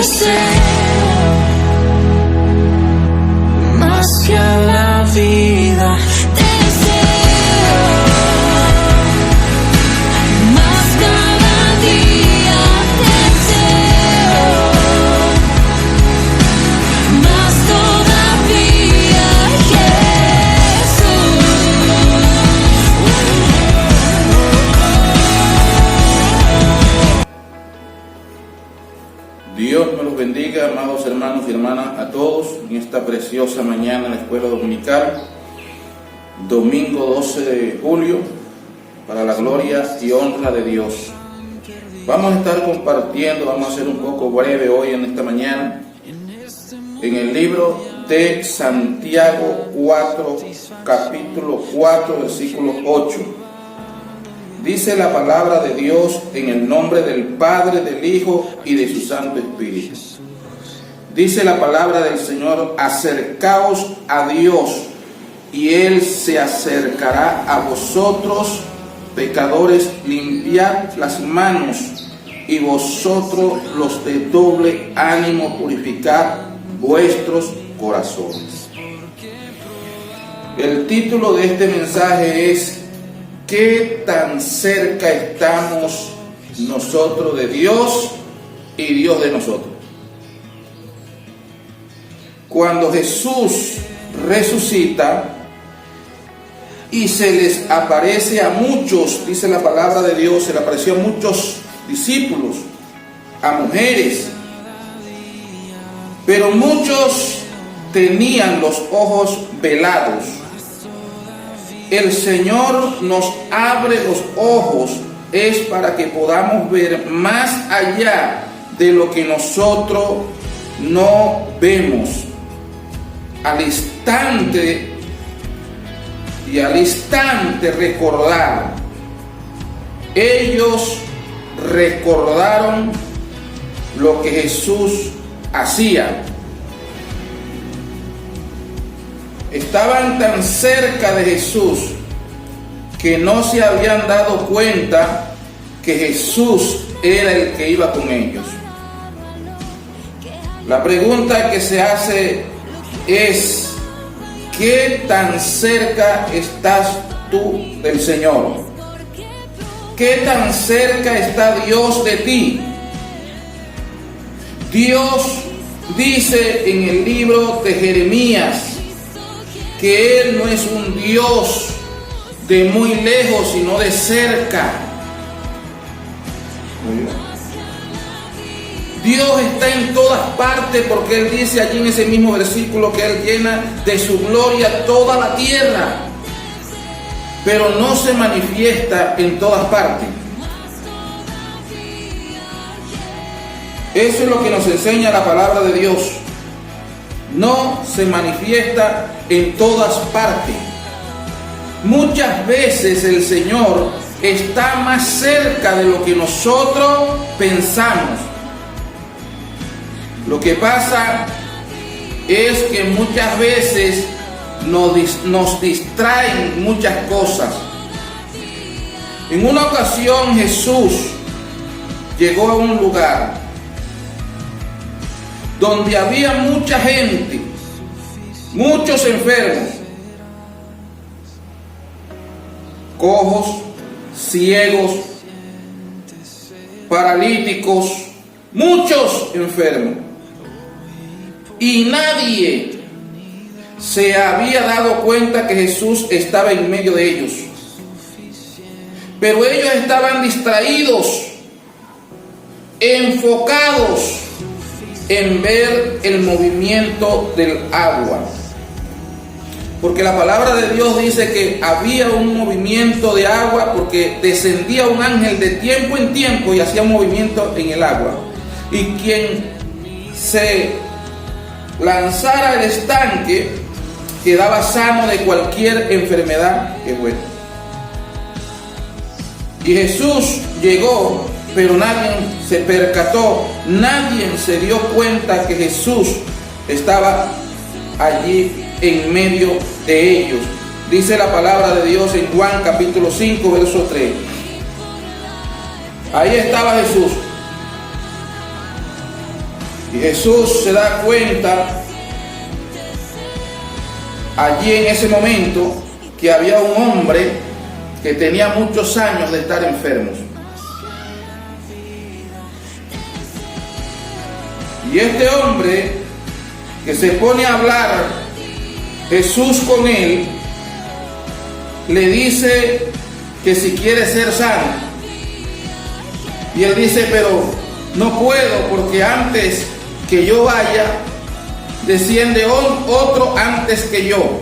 deseo más que a la vida. Te deseo más cada día. Te deseo más todavía, Jesús. Dios me los bendiga, amados hermanos y hermanas, a todos en esta preciosa mañana en la escuela dominical, domingo 12 de julio, para la gloria y honra de Dios. Vamos a estar compartiendo, vamos a ser un poco breve hoy en esta mañana, en el libro de Santiago 4, capítulo 4, versículo 8. Dice la palabra de Dios en el nombre del Padre, del Hijo y de su Santo Espíritu. Dice la palabra del Señor: acercaos a Dios y Él se acercará a vosotros, pecadores. Limpiad las manos, y vosotros los de doble ánimo, purificad vuestros corazones. El título de este mensaje es: ¿qué tan cerca estamos nosotros de Dios y Dios de nosotros? Cuando Jesús resucita y se les aparece a muchos, dice la palabra de Dios, se le apareció a muchos discípulos, a mujeres, pero muchos tenían los ojos velados. El Señor nos abre los ojos, es para que podamos ver más allá de lo que nosotros no vemos. Al instante recordar. Ellos recordaron lo que Jesús hacía. Estaban tan cerca de Jesús que no se habían dado cuenta que Jesús era el que iba con ellos. La pregunta que se hace es: ¿qué tan cerca estás tú del Señor? ¿Qué tan cerca está Dios de ti? Dios dice en el libro de Jeremías que Él no es un Dios de muy lejos, sino de cerca. Dios está en todas partes, porque Él dice allí en ese mismo versículo que Él llena de su gloria toda la tierra, pero no se manifiesta en todas partes. Eso es lo que nos enseña la palabra de Dios. No se manifiesta en todas partes. Muchas veces el Señor está más cerca de lo que nosotros pensamos. Lo que pasa es que muchas veces nos distraen muchas cosas. En una ocasión Jesús llegó a un lugar donde había mucha gente, muchos enfermos, cojos, ciegos, paralíticos, muchos enfermos. Y nadie se había dado cuenta que Jesús estaba en medio de ellos. Pero ellos estaban distraídos, enfocados en ver el movimiento del agua. Porque la palabra de Dios dice que había un movimiento de agua, porque descendía un ángel de tiempo en tiempo y hacía un movimiento en el agua. Y quien se lanzara al estanque quedaba sano de cualquier enfermedad que fuera. Y Jesús llegó, pero nadie se percató, nadie se dio cuenta que Jesús estaba allí en medio de ellos. Dice la palabra de Dios en Juan capítulo 5, verso 3. Ahí estaba Jesús. Y Jesús se da cuenta allí en ese momento que había un hombre que tenía muchos años de estar enfermos. Y este hombre que se pone a hablar Jesús con él, le dice que si quiere ser sano. Y él dice, pero no puedo, porque antes que yo vaya, desciende otro antes que yo.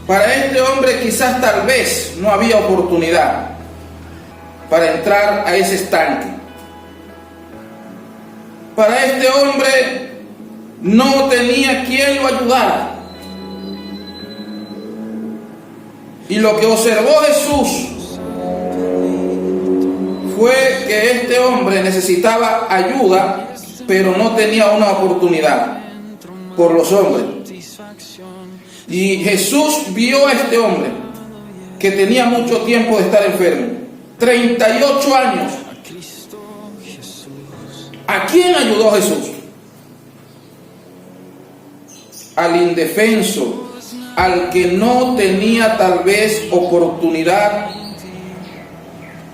Para este hombre quizás tal vez no había oportunidad para entrar a ese estanque. Para este hombre no tenía quien lo ayudara. Y lo que observó Jesús fue que este hombre necesitaba ayuda, pero no tenía una oportunidad por los hombres. Y Jesús vio a este hombre que tenía mucho tiempo de estar enfermo, 38 años. ¿A quién ayudó Jesús? Al indefenso, al que no tenía tal vez oportunidad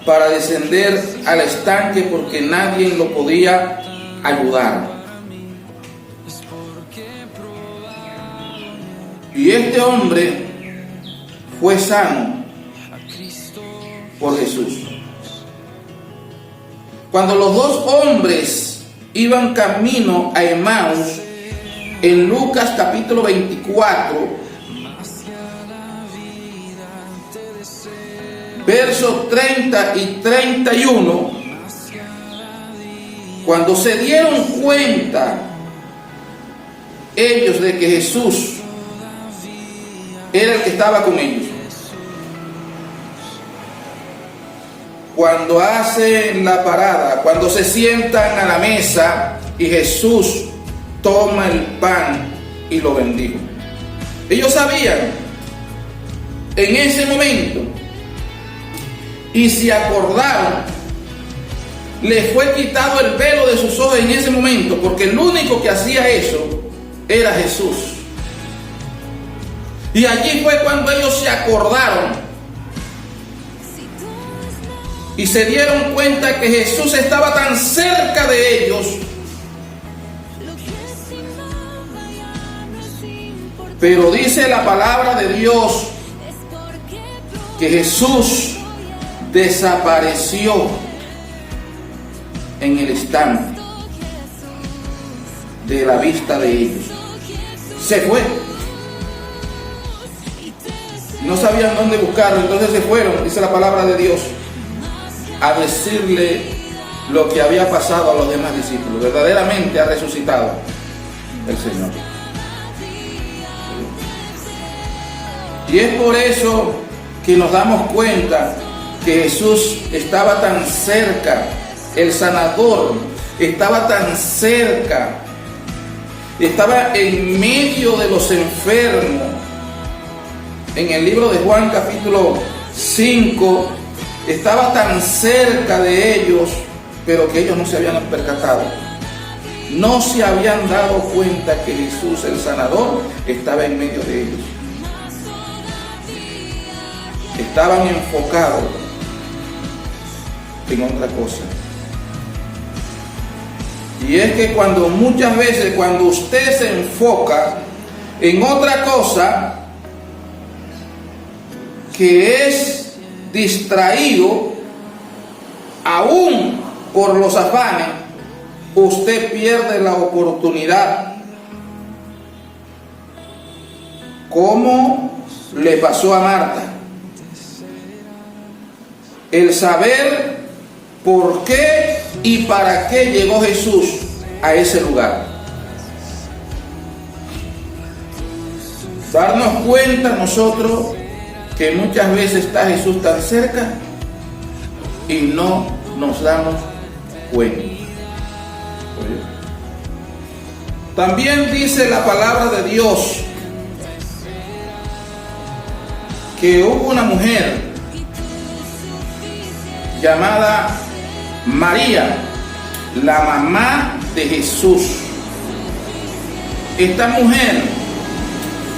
para descender al estanque porque nadie lo podía ayudar. Y este hombre fue sano por Jesús. Cuando los dos hombres iban camino a Emaús, en Lucas capítulo 24, versos 30 y 31, cuando se dieron cuenta ellos de que Jesús era el que estaba con ellos, cuando hacen la parada, cuando se sientan a la mesa y Jesús toma el pan y lo bendijo, ellos sabían en ese momento y se acordaron, le fue quitado el velo de sus ojos en ese momento, porque el único que hacía eso era Jesús. Y allí fue cuando ellos se acordaron y se dieron cuenta que Jesús estaba tan cerca de ellos, pero dice la palabra de Dios que Jesús desapareció en el estanque de la vista de ellos. Se fue. No sabían dónde buscarlo, entonces se fueron, dice la palabra de Dios, a decirle lo que había pasado a los demás discípulos. Verdaderamente ha resucitado el Señor. Y es por eso que nos damos cuenta que Jesús estaba tan cerca, el sanador estaba tan cerca, estaba en medio de los enfermos. En el libro de Juan capítulo 5, estaba tan cerca de ellos, pero que ellos no se habían percatado. No se habían dado cuenta que Jesús, el sanador, estaba en medio de ellos. Estaban enfocados en otra cosa. Y es que muchas veces cuando usted se enfoca en otra cosa, que es distraído aún por los afanes, usted pierde la oportunidad, como le pasó a Marta. El saber por qué y para qué llegó Jesús a ese lugar. Darnos cuenta nosotros que muchas veces está Jesús tan cerca y no nos damos cuenta. También dice la palabra de Dios que hubo una mujer llamada María, la mamá de Jesús. Esta mujer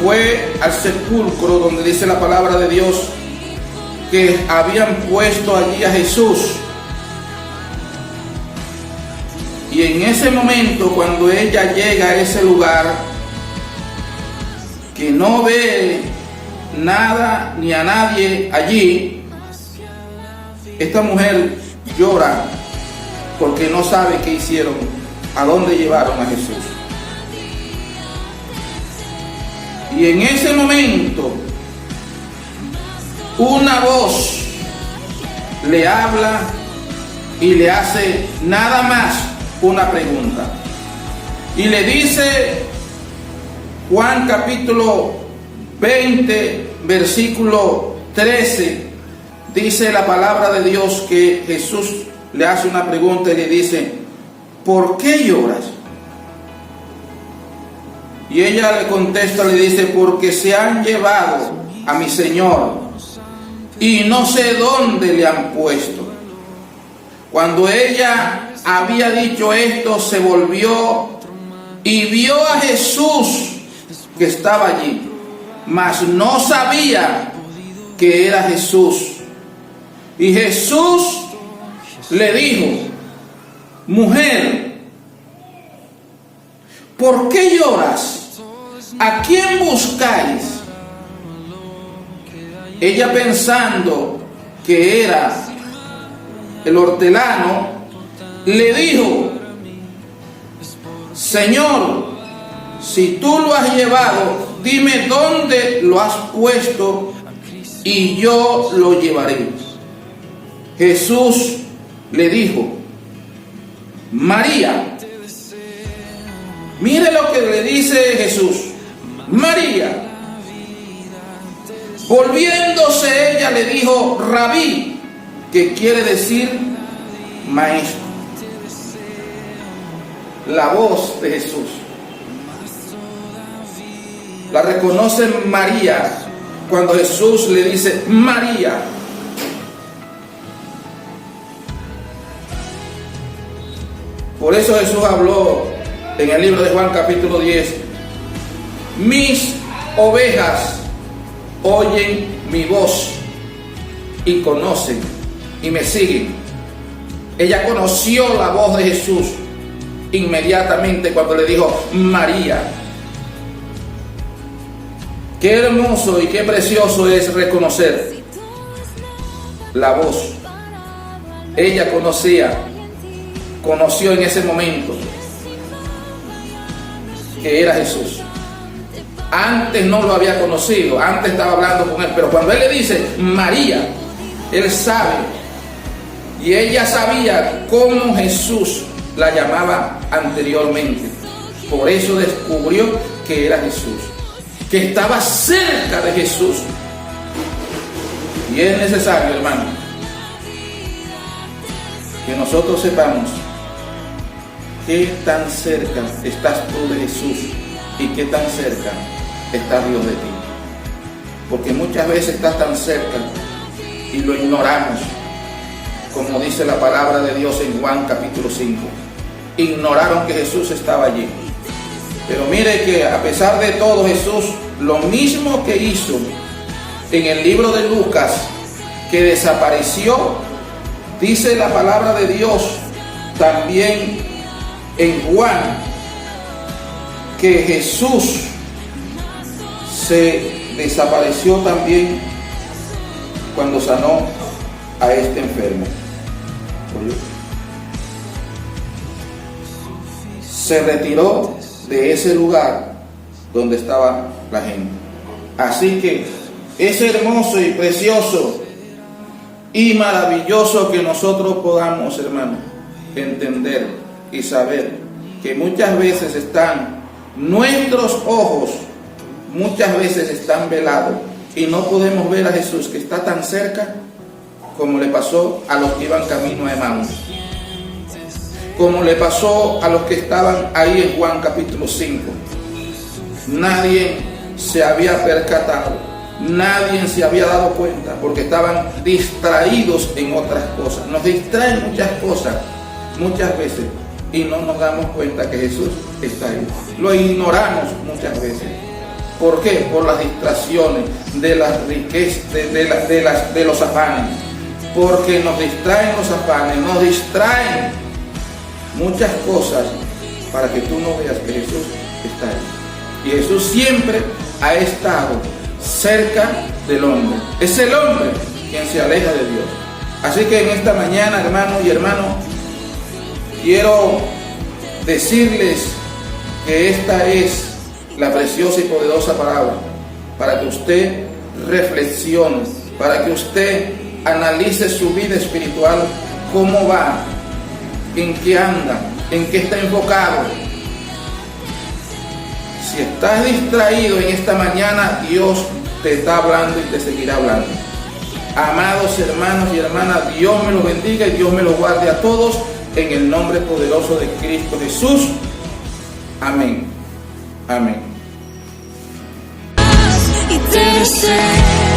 fue al sepulcro donde dice la palabra de Dios que habían puesto allí a Jesús. Y en ese momento, cuando ella llega a ese lugar, que no ve nada ni a nadie allí, esta mujer llora porque no sabe qué hicieron, a dónde llevaron a Jesús. Y en ese momento, una voz le habla y le hace nada más una pregunta. Y le dice Juan capítulo 20, versículo 13, dice la palabra de Dios que Jesús le hace una pregunta y le dice: ¿por qué lloras? Y ella le contesta, le dice: porque se han llevado a mi Señor y no sé dónde le han puesto. Cuando ella había dicho esto, se volvió y vio a Jesús que estaba allí, mas no sabía que era Jesús. Y Jesús le dijo: mujer, ¿por qué lloras? ¿A quién buscáis? Ella, pensando que era el hortelano, le dijo: Señor, si tú lo has llevado, dime dónde lo has puesto y yo lo llevaré. Jesús le dijo: María. Mire lo que le dice Jesús: María. Volviéndose ella le dijo: Rabí, que quiere decir maestro. La voz de Jesús la reconoce María cuando Jesús le dice: María. Por eso Jesús habló en el libro de Juan capítulo 10: mis ovejas oyen mi voz y conocen y me siguen. Ella conoció la voz de Jesús inmediatamente cuando le dijo: María. Qué hermoso y qué precioso es reconocer la voz. Ella conoció en ese momento que era Jesús. Antes no lo había conocido, antes estaba hablando con él, pero cuando él le dice María, él sabe, y ella sabía cómo Jesús la llamaba anteriormente. Por eso descubrió que era Jesús, que estaba cerca de Jesús. Y es necesario, hermano, que nosotros sepamos qué tan cerca estás tú de Jesús y qué tan cerca está Dios de ti. Porque muchas veces estás tan cerca y lo ignoramos, como dice la palabra de Dios en Juan capítulo 5. Ignoraron que Jesús estaba allí. Pero mire que a pesar de todo, Jesús, lo mismo que hizo en el libro de Lucas, que desapareció, dice la palabra de Dios también en Juan, que Jesús se desapareció también cuando sanó a este enfermo. Se retiró de ese lugar donde estaba la gente. Así que es hermoso y precioso y maravilloso que nosotros podamos, hermano, entender y saber que muchas veces nuestros ojos muchas veces están velados y no podemos ver a Jesús, que está tan cerca, como le pasó a los que iban camino a Emaús, como le pasó a los que estaban ahí en Juan capítulo 5. Nadie se había percatado, nadie se había dado cuenta, porque estaban distraídos en otras cosas. Nos distraen muchas cosas muchas veces, y no nos damos cuenta que Jesús está ahí. Lo ignoramos muchas veces. ¿Por qué? Por las distracciones de las riquezas, de los afanes. Porque nos distraen los afanes, nos distraen muchas cosas para que tú no veas que Jesús está ahí. Y Jesús siempre ha estado cerca del hombre. Es el hombre quien se aleja de Dios. Así que en esta mañana, hermanos y hermanos, quiero decirles que esta es la preciosa y poderosa palabra para que usted reflexione, para que usted analice su vida espiritual, cómo va, en qué anda, en qué está enfocado. Si estás distraído en esta mañana, Dios te está hablando y te seguirá hablando. Amados hermanos y hermanas, Dios me los bendiga y Dios me los guarde a todos en el nombre poderoso de Cristo Jesús. Amén. Amén. y te deseo.